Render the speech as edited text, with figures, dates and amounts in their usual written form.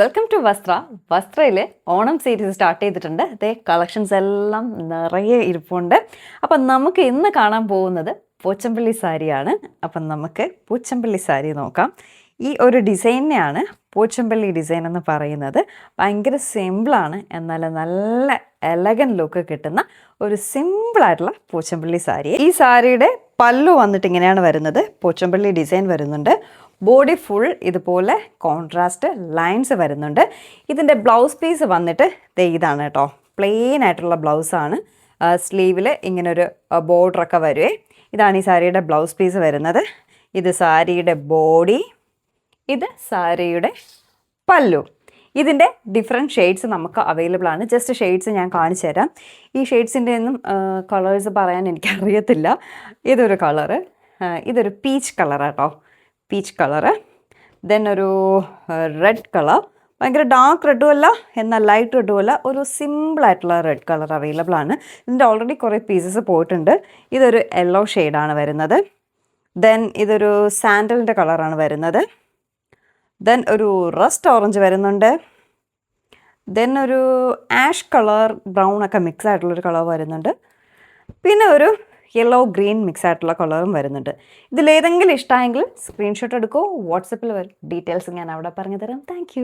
Welcome to വസ്ത്ര. വസ്ത്രയിലെ Onam series start ചെയ്തിട്ടുണ്ട്. അതേ കളക്ഷൻസ് എല്ലാം നിറയെ ഇരിപ്പുണ്ട്. അപ്പം നമുക്ക് ഇന്ന് കാണാൻ പോകുന്നത് പോച്ചമ്പള്ളി സാരിയാണ്. അപ്പം നമുക്ക് പോച്ചമ്പള്ളി സാരി നോക്കാം. ഈ ഒരു ഡിസൈനെയാണ് പോച്ചമ്പള്ളി ഡിസൈൻ എന്ന് പറയുന്നത്. ഭയങ്കര സിമ്പിളാണ്, എന്നാൽ നല്ല എലഗൻ ലുക്ക് കിട്ടുന്ന ഒരു സിമ്പിളായിട്ടുള്ള പോച്ചമ്പള്ളി സാരി. ഈ സാരിയുടെ പല്ലു വന്നിട്ട് ഇങ്ങനെയാണ് വരുന്നത്. പോച്ചമ്പള്ളി ഡിസൈൻ വരുന്നുണ്ട്. ബോഡി ഫുൾ ഇതുപോലെ കോൺട്രാസ്റ്റ് ലൈൻസ് വരുന്നുണ്ട്. ഇതിൻ്റെ ബ്ലൗസ് പീസ് വന്നിട്ട് ഇതാണ് കേട്ടോ, പ്ലെയിൻ ആയിട്ടുള്ള ബ്ലൗസാണ്. സ്ലീവിൽ ഇങ്ങനൊരു ബോർഡറൊക്കെ വരുവേ. ഇതാണ് ഈ സാരിയുടെ ബ്ലൗസ് പീസ് വരുന്നത്. ഇത് സാരിയുടെ ബോഡി, ഇത് സാരിയുടെ പല്ലു. ഇതിൻ്റെ ഡിഫറെൻറ്റ് ഷെയ്ഡ്സ് നമുക്ക് അവൈലബിൾ ആണ്. ജസ്റ്റ് ഷെയ്ഡ്സ് ഞാൻ കാണിച്ചു തരാം. ഈ ഷെയ്ഡ്സിൻ്റെ ഒന്നും കളേഴ്സ് പറയാൻ എനിക്കറിയത്തില്ല. ഇതൊരു കളറ്, ഇതൊരു പീച്ച് കളറാട്ടോ, പീച്ച് കളറ്. ദെൻ ഒരു റെഡ് കളർ, ഭയങ്കര ഡാർക്ക് റെഡും അല്ല എന്നാൽ ലൈറ്റ് റെഡും അല്ല, ഒരു സിമ്പിളായിട്ടുള്ള റെഡ് കളർ അവൈലബിൾ ആണ്. ഇതിൻ്റെ ഓൾറെഡി കുറേ പീസസ് പോയിട്ടുണ്ട്. ഇതൊരു യെല്ലോ ഷെയ്ഡാണ് വരുന്നത്. ദെൻ ഇതൊരു സാൻഡലിൻ്റെ കളറാണ് വരുന്നത്. ദെൻ ഒരു റസ്റ്റ് ഓറഞ്ച് വരുന്നുണ്ട്. ദെൻ ഒരു ആഷ് കളർ ബ്രൗൺ ഒക്കെ മിക്സ് ആയിട്ടുള്ളൊരു കളർ വരുന്നുണ്ട്. പിന്നെ ഒരു യെല്ലോ ഗ്രീൻ മിക്സ് ആയിട്ടുള്ള കളറും വരുന്നുണ്ട്. ഇതിലേതെങ്കിലും ഇഷ്ടമായെങ്കിൽ സ്ക്രീൻഷോട്ട് എടുക്കുമോ, വാട്സപ്പിൽ വരും. ഡീറ്റെയിൽസ് ഞാൻ അവിടെ പറഞ്ഞു തരാം. താങ്ക്